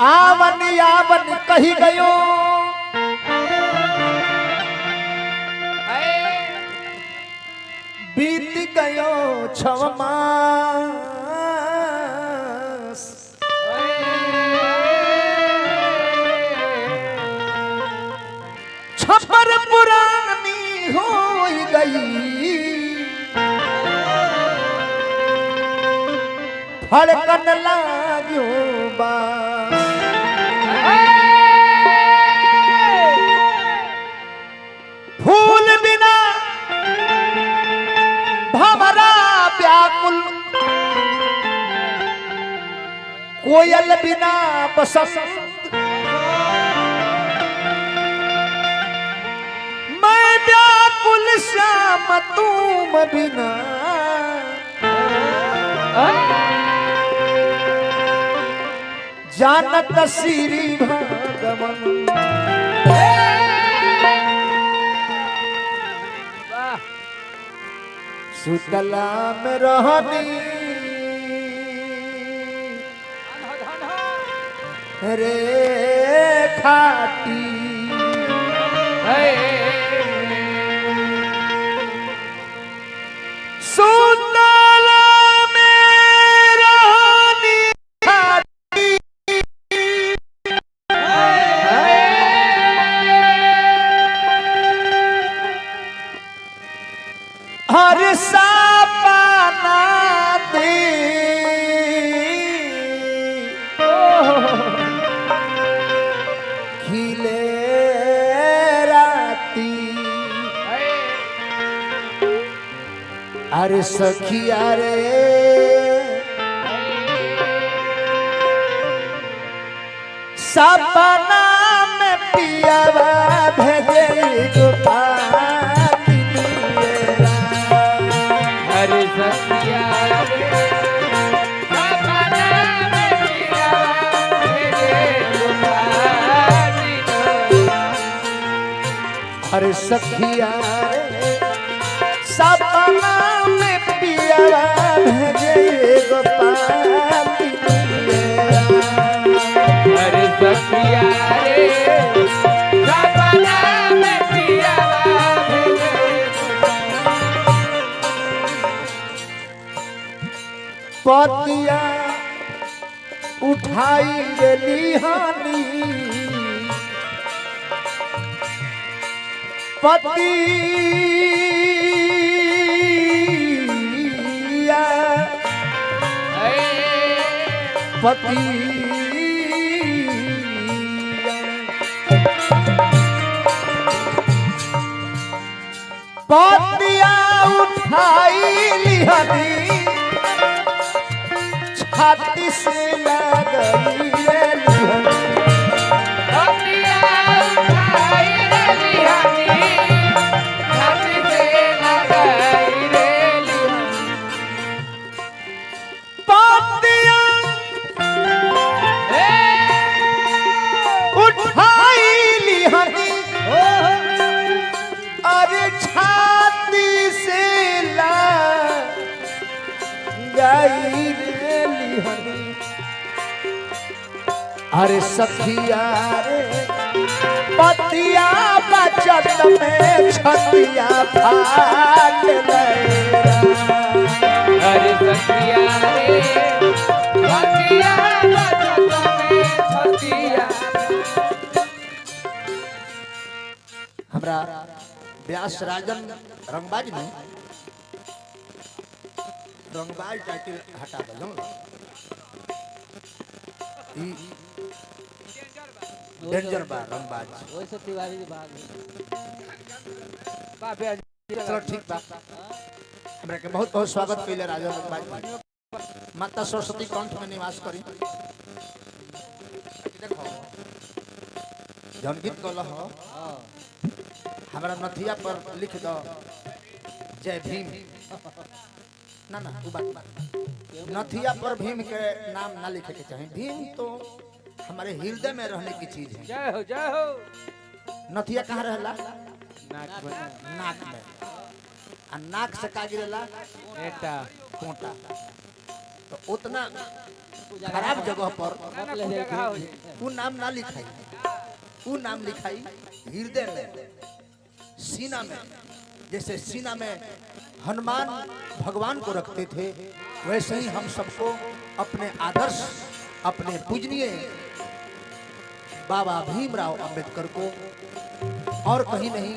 आवन आवन कही गयो बीत गयो 6 मास छपर पुरानी हो गई फड़कन लाग्यो बा फूल बिना भंवरा व्याकुल कोयल बिना बसंत मैं व्याकुल श्याम तुम बिना जानत श्री भगवान सुतला में रहनी रे खाटी सुतला में रहनी खाटी हर सपना दे खिले राती अरे सखिया रे सपना में पियावा भेजे गोपाल हरे सखिया अरे सखिया रे सपना में पिया भेजे गोपाल हरे सखिया रे सपना में पिया पतिया उठाई लिहानी पतिया पतिया उठाई लिहानी छाती से लगई रे अरे सखिया रे पतिया बचत में छतिया फाट हरे सखिया रे पतिया बचत में छतिया हमरा व्यास राजन रंगबाज में रंगबाज टाइटल हटा दो डेंजर बा रंगबाज वैसे तिवारी भाग चलो ठीक बा हमरा के बहुत बहुत स्वागत कइले राजा रंगबाज माता सरस्वती कंठ में निवास करी देखो जौन गीत कहल हो हमरा नथिया पर लिख दो जय भीम ना ना तू बात नथिया पर भीम के नाम ना लिखे के चाहिए भीम तो हमारे हृदय में रहने की चीज है जय हो जय हो नथिया कहाँ रहला नाक में नाक में आ नाक से का गिरेला बेटा कोटा तो उतना खराब जगह पर जाए वो नाम ना लिखाई, वो नाम लिखाई हृदय में, सीना में। जैसे सीना में हनुमान भगवान को रखते थे, वैसे ही हम सबको अपने आदर्श, अपने पूजनीय बाबा भीमराव अंबेडकर को और कहीं नहीं,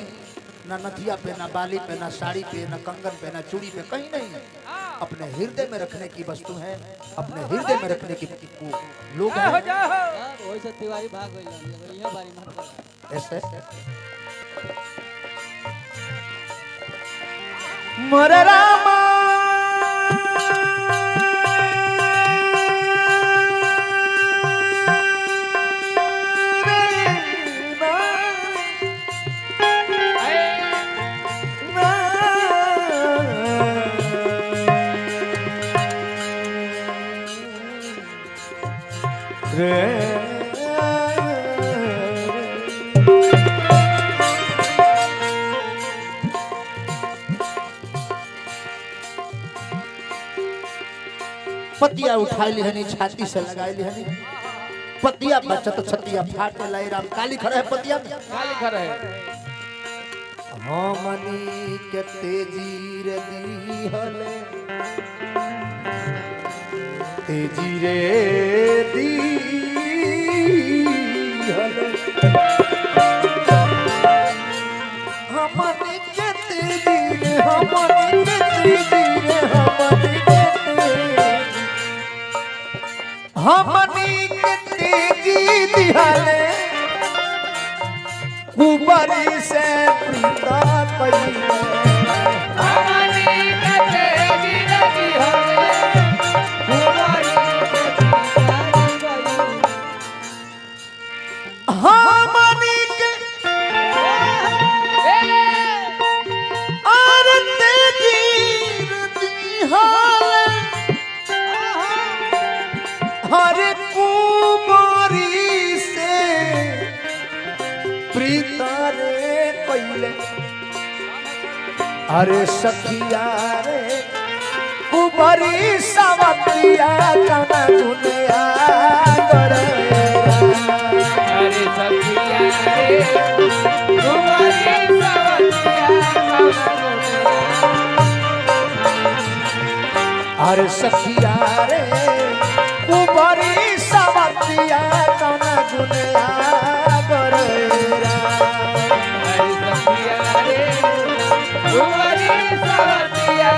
ना नथिया पे, ना बाली पे, ना साड़ी पे, ना कंगन पे, ना चूड़ी पे, कहीं नहीं, अपने हृदय में रखने की वस्तु है, अपने हृदय में रखने की लोग हैं। वैसे तिवारी भाग गइल ये बारी मत ऐसे मोरे रामा पतिया उठाई लिहनी, छाती से लगाई लिहनी, पतिया बचत छतिया फाटे लाई राम काली खड़ा है पतिया में। काली खड़ा है हमनी के तेजी रे दीहले, तेजी रे दीहले, हमनी के तेजी रे, हमनी के तेजी रे, हमनी के तेजी दिहले, कुबरी से प्रीता कइले, हमनी के तेजी रे दिहले, कुबरी से प्रीता कइले, हमनी के और तेजी दिहले, हर कुबरी से प्रीता रे कइले। अरे सखिया रे कुबरी सवतिया कना दुनिया करे, अरे सखिया रे कुबरी सवतिया अरे सखिया रे कुबरी सवतिया कना दुनिया करे। अरे सखिया रे कुबरी सवतिया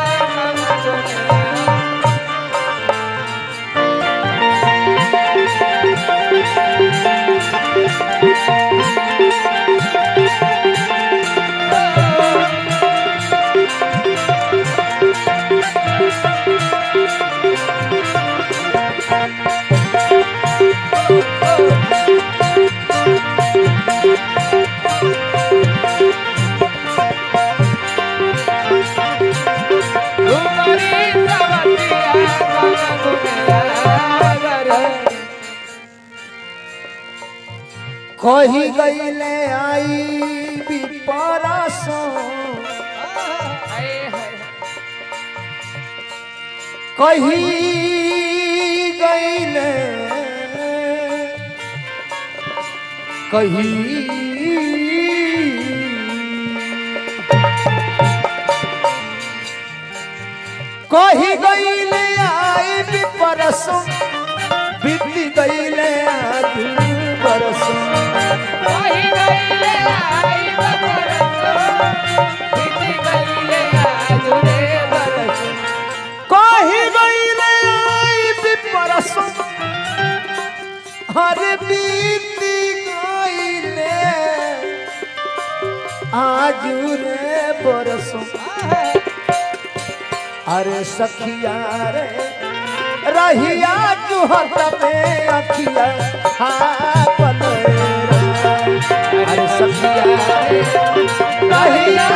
कही गईले आई विपरसो, कही गईले, कही कही गईले आई विपरसो, बीती गईले आज बरसो, कही गईले आई बरसो, बीती गईले आज रे बरसो, कही गईले आई विपरसो, हरे बीती गईले आज रे बरसो। अरे सखिया रे रहिया जुहत में अखिया हाँ पलेरा, अरे सखिया रे रहिया